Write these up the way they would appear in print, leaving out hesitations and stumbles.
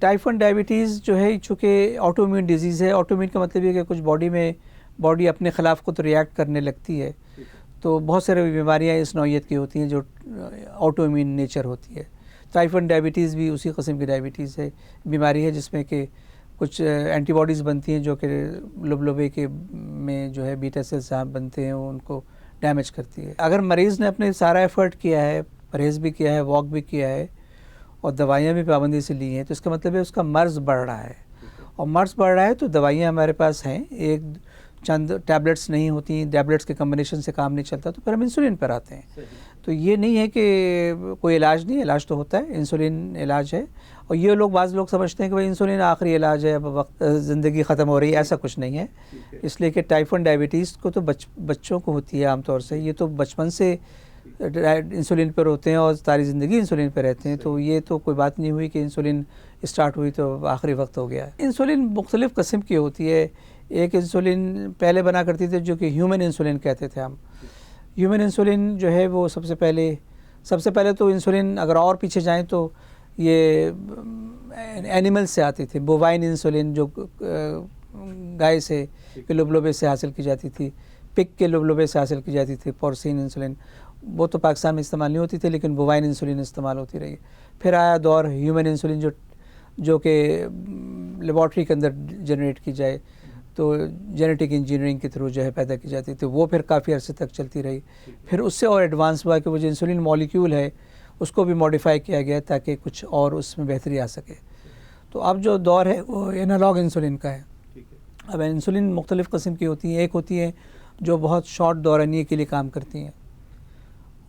Type 1 diabetes جو ہے چونکہ آٹو امیون ڈیزیز ہے. آٹو امیون کا مطلب یہ کہ کچھ باڈی اپنے خلاف خود ریئیکٹ کرنے لگتی ہے. تو بہت سارے بیماریاں اس نوعیت کی ہوتی ہیں جو آٹو امیون نیچر ہوتی ہے. ٹائپ 1 ڈائبٹیز بھی اسی قسم کی ڈائبٹیز ہے, بیماری ہے جس میں کہ کچھ اینٹی باڈیز بنتی ہیں جو کہ لبلبے کے میں جو ہے بیٹا سیلز بنتے ہیں, ان کو ڈیمیج کرتی ہے. اگر مریض نے اپنے سارا ایفرٹ کیا ہے, پرہیز بھی کیا ہے, واک بھی کیا ہے اور دوائیاں بھی پابندی سے لی ہیں, تو اس کا مطلب ہے اس کا مرض بڑھ رہا ہے. اور مرض بڑھ رہا ہے تو دوائیاں ہمارے پاس ہیں, ایک چند ٹیبلٹس نہیں ہوتی, ٹیبلٹس کے کمبینیشن سے کام نہیں چلتا, تو پھر ہم انسولین پر آتے ہیں. تو یہ نہیں ہے کہ کوئی علاج نہیں, علاج تو ہوتا ہے, انسولین علاج ہے. اور یہ بعض لوگ سمجھتے ہیں کہ بھائی انسولین آخری علاج ہے, اب وقت زندگی ختم ہو رہی ہے, ایسا کچھ نہیں ہے. اس لیے کہ ٹائپ 1 ڈائبٹیز کو تو بچوں کو ہوتی ہے عام طور سے, یہ تو بچپن سے انسولین پر ہوتے ہیں اور ساری زندگی انسولین پہ رہتے ہیں. تو یہ تو کوئی بات نہیں ہوئی کہ انسولین اسٹارٹ ہوئی تو آخری وقت ہو گیا. انسولین مختلف قسم کی ہوتی ہے. ایک انسولین پہلے بنا کرتی تھی جو کہ ہیومن انسولین کہتے تھے ہم. ہیومن انسولین جو ہے وہ سب سے پہلے تو انسولین اگر اور پیچھے جائیں تو یہ اینیمل سے آتی تھی. بووائن انسولین جو گائے سے کے لبلبے سے حاصل کی جاتی تھی, پگ کے لبلبے سے حاصل کی جاتی تھی. پورسین انسولین وہ تو پاکستان میں استعمال نہیں ہوتی تھی, لیکن بووائن انسولین استعمال ہوتی رہی. پھر آیا دور ہیومن انسولین جو کہ لیبارٹری کے اندر جنریٹ کی جائے, تو جینیٹک انجینئرنگ کے تھرو جو ہے پیدا کی جاتی تھی. وہ پھر کافی عرصے تک چلتی رہی. پھر اس سے اور ایڈوانس ہوا کہ وہ جو انسولین مولیکیول ہے اس کو بھی موڈیفائی کیا گیا تاکہ کچھ اور اس میں بہتری آ سکے. تو اب جو دور ہے وہ اینالاگ انسولین کا ہے. اب انسولین مختلف قسم کی ہوتی ہیں. ایک ہوتی ہے جو بہت شارٹ دورانیے کے لیے کام کرتی ہیں,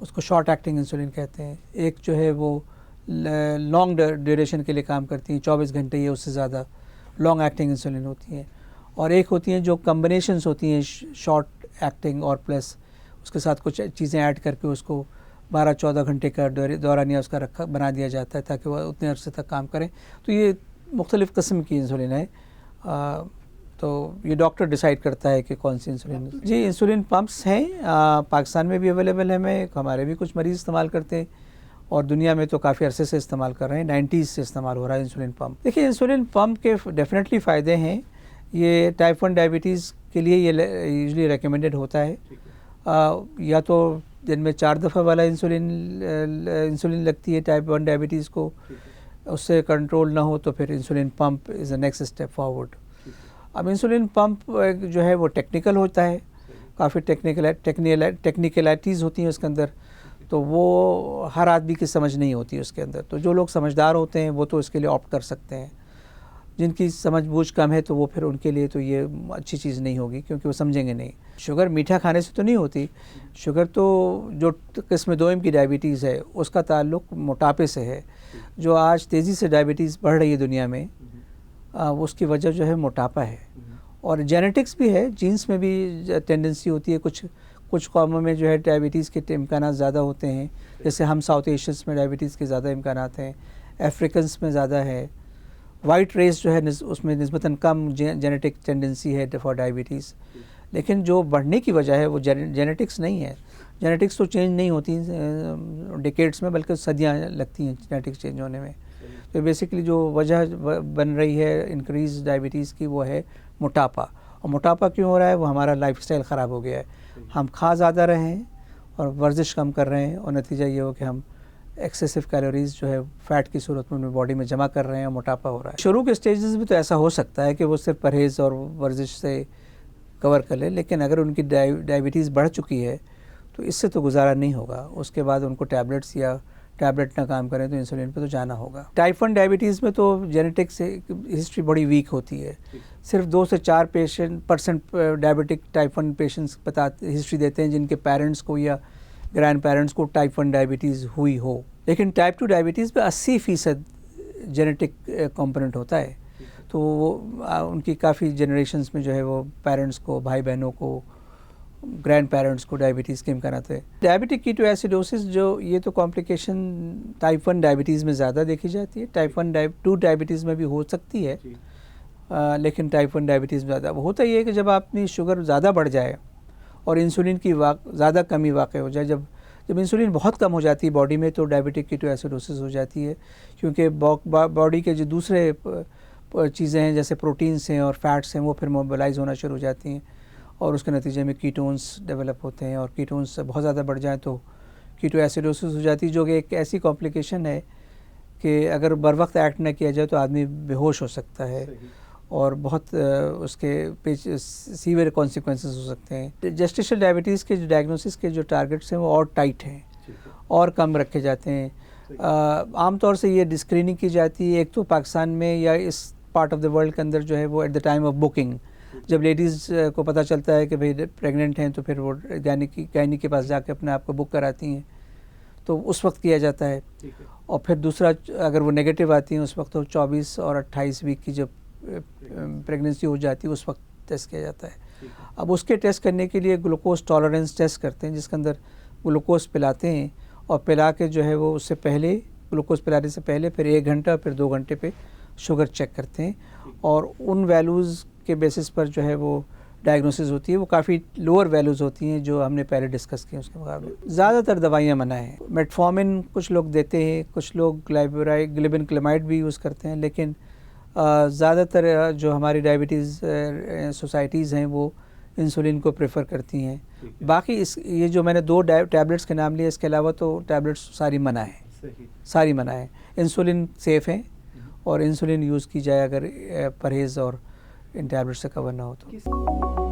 اس کو شارٹ ایکٹنگ انسولین کہتے ہیں. ایک جو ہے وہ لانگ ڈیوریشن کے لیے کام کرتی ہیں, 24 گھنٹے یا اس سے زیادہ لانگ ایکٹنگ انسولین ہوتی ہیں. اور ایک ہوتی ہیں جو کمبینیشنز ہوتی ہیں شارٹ ایکٹنگ اور پلس اس کے ساتھ کچھ چیزیں ایڈ کر کے اس کو 12-14 گھنٹے کا دورانیہ اس کا بنا دیا جاتا ہے تاکہ وہ اتنے عرصے تک کام کریں. تو یہ مختلف قسم کی انسولین ہے. تو یہ ڈاکٹر ڈیسائیڈ کرتا ہے کہ کون سی انسولین. جی انسولین پمپس ہیں, پاکستان میں بھی اویلیبل ہیں, ہمارے بھی کچھ مریض استعمال کرتے ہیں اور دنیا میں تو کافی عرصے سے استعمال کر رہے ہیں. 90s سے استعمال ہو رہا ہے انسولین پمپ. دیکھیے انسولین پمپ کے ڈیفینیٹلی فائدے ہیں. یہ ٹائپ 1 ڈائبٹیز کے لیے یہ یوزلی ریکمینڈڈ ہوتا ہے. یا تو دن میں 4 دفعہ والا انسولین لگتی ہے ٹائپ 1 ڈائبٹیز کو, اس سے کنٹرول نہ ہو تو پھر insulin pump is a next step forward. اب انسولین پمپ جو ہے وہ ٹیکنیکل ہوتا ہے, کافی ٹیکنیکلائٹیز ہوتی ہیں اس کے اندر, تو وہ ہر آدمی کی سمجھ نہیں ہوتی اس کے اندر. تو جو لوگ سمجھدار ہوتے ہیں وہ تو اس کے لیے آپٹ کر سکتے ہیں. جن کی سمجھ بوجھ کم ہے تو وہ پھر ان کے لیے تو یہ اچھی چیز نہیں ہوگی, کیونکہ وہ سمجھیں گے نہیں. شوگر میٹھا کھانے سے تو نہیں ہوتی. شوگر تو جو قسم 2M کی ڈائبٹیز ہے اس کا تعلق موٹاپے سے ہے. جو آج تیزی سے ڈائبٹیز بڑھ رہی ہے دنیا میں, اس کی وجہ جو ہے موٹاپا ہے. اور جینیٹکس بھی ہے, جینس میں بھی ٹینڈنسی ہوتی ہے. کچھ قوموں میں جو ہے ڈائبٹیز کے امکانات زیادہ ہوتے ہیں, جیسے ہم ساؤتھ ایشینس میں ڈائبٹیز کے زیادہ امکانات ہیں, افریقنس میں زیادہ ہے. وائٹ ریس جو ہے اس میں نسبتاً کم جینیٹک ٹینڈنسی ہے فار ڈائبٹیز. لیکن جو بڑھنے کی وجہ ہے وہ جینیٹکس نہیں ہے. جینیٹکس تو چینج نہیں ہوتی ڈیکیڈس میں, بلکہ صدیاں لگتی ہیں جینیٹکس چینج ہونے میں. تو بیسیکلی جو وجہ بن رہی ہے انکریز ڈائبٹیز کی وہ ہے موٹاپا. اور موٹاپا کیوں ہو رہا ہے؟ وہ ہمارا لائف اسٹائل خراب ہو گیا ہے. ہم کھا زیادہ رہے ہیں اور ورزش کم کر رہے ہیں, اور نتیجہ یہ ہو کہ ہم ایکسیسو کیلوریز جو ہے فیٹ کی صورت میں باڈی میں جمع کر رہے ہیں اور موٹاپا ہو رہا ہے. شروع کے سٹیجز میں تو ایسا ہو سکتا ہے کہ وہ صرف پرہیز اور ورزش سے کور کر لیں, لیکن اگر ان کی ڈائبٹیز بڑھ چکی ہے تو اس سے تو گزارا نہیں ہوگا. اس کے بعد ان کو ٹیبلٹس یا ٹیبلٹ نہ کام کریں تو انسولین پہ تو جانا ہوگا. ٹائپ 1 ڈائبٹیز میں تو جینیٹک سے ہسٹری بڑی ویک ہوتی ہے. صرف 2 سے 4% ڈائبٹک ٹائپ 1 پیشنٹس ہسٹری دیتے ہیں جن کے پیرنٹس کو یا گرینڈ پیرنٹس کو ٹائپ 1 ڈائبٹیز ہوئی ہو. لیکن ٹائپ 2 ڈائبٹیز میں 80% جینیٹک کمپوننٹ ہوتا ہے. تو وہ ان کی کافی جنریشنز میں جو ہے وہ پیرنٹس کو, بھائی بہنوں کو, گرینڈ پیرنٹس کو ڈائبٹیز کے امکانات ہے. ڈائبٹک کیٹو ایسیڈوسس جو یہ تو کمپلیکیشن ٹائپ 1 ڈائبٹیز میں زیادہ دیکھی جاتی ہے. ٹائپ 2 ڈائبٹیز میں بھی ہو سکتی ہے, لیکن ٹائپ 1 ڈائبٹیز میں زیادہ. وہ ہوتا یہ ہے کہ جب اپنی شوگر زیادہ بڑھ جائے اور انسولین کی زیادہ کمی واقع ہو جائے, جب انسولین بہت کم ہو جاتی ہے باڈی میں تو ڈائبیٹک کیٹو ایسیڈوسس ہو جاتی ہے، کیونکہ باڈی کے جو دوسرے چیزیں ہیں جیسے پروٹینس ہیں اور فیٹس ہیں وہ پھر موبلائز ہونا شروع ہو جاتی ہیں اور اس کے نتیجے میں کیٹونس ڈیولپ ہوتے ہیں، اور کیٹونس بہت زیادہ بڑھ جائیں تو کیٹو ایسیڈوسس ہو جاتی ہے، جو کہ ایک ایسی کمپلیکیشن ہے کہ اگر بر وقت ایکٹ نہ کیا جائے تو آدمی بے ہوش ہو سکتا ہے اور بہت اس کے سیویئر کانسیکوینسز ہو سکتے ہیں۔ جسٹیشل ڈائبٹیز کے جو ڈائگنوسس کے جو ٹارگٹس ہیں وہ اور ٹائٹ ہیں اور کم رکھے جاتے ہیں۔ عام طور سے یہ اسکریننگ کی جاتی ہے ایک تو پاکستان میں یا اس پارٹ آف دا ورلڈ کے اندر جو ہے وہ at the time of booking, جب لیڈیز کو پتہ چلتا ہے کہ بھئی پریگننٹ ہیں تو پھر وہ گائنی کے پاس جا کے اپنے آپ کو بک کراتی ہیں تو اس وقت کیا جاتا ہے، اور پھر دوسرا اگر وہ نیگیٹو آتی ہیں اس وقت تو 24 اور 28 ویک کی جب پریگننسی ہو جاتی ہے اس وقت ٹیسٹ کیا جاتا ہے۔ اب اس کے ٹیسٹ کرنے کے لیے گلوکوز ٹالرنس ٹیسٹ کرتے ہیں جس کے اندر گلوکوز پلاتے ہیں اور پلا کے جو ہے وہ اس سے پہلے گلوکوز پلانے سے پہلے پھر 1 گھنٹہ پھر 2 گھنٹے پہ شوگر چیک کرتے ہیں، اور ان ویلیوز کے بیسس پر جو ہے وہ ڈائگنوسس ہوتی ہے۔ وہ کافی لوور ویلیوز ہوتی ہیں جو ہم نے پہلے ڈسکس کی اس کے مقابلے۔ زیادہ تر دوائیاں منع ہیں، میٹفارمن کچھ لوگ دیتے ہیں، کچھ لوگ گلیبن کلیمائڈ بھی یوز کرتے ہیں، لیکن زیادہ تر جو ہماری ڈائبٹیز سوسائٹیز ہیں وہ انسولین کو پریفر کرتی ہیں۔ باقی یہ جو میں نے 2 ٹیبلٹس کے نام لیے، اس کے علاوہ تو ٹیبلٹس ساری منع ہیں، ساری منع ہیں۔ انسولین سیف ہیں اور انسولین یوز کی جائے اگر پرہیز اور ان ٹیبلٹ سے کور نہ ہو تو۔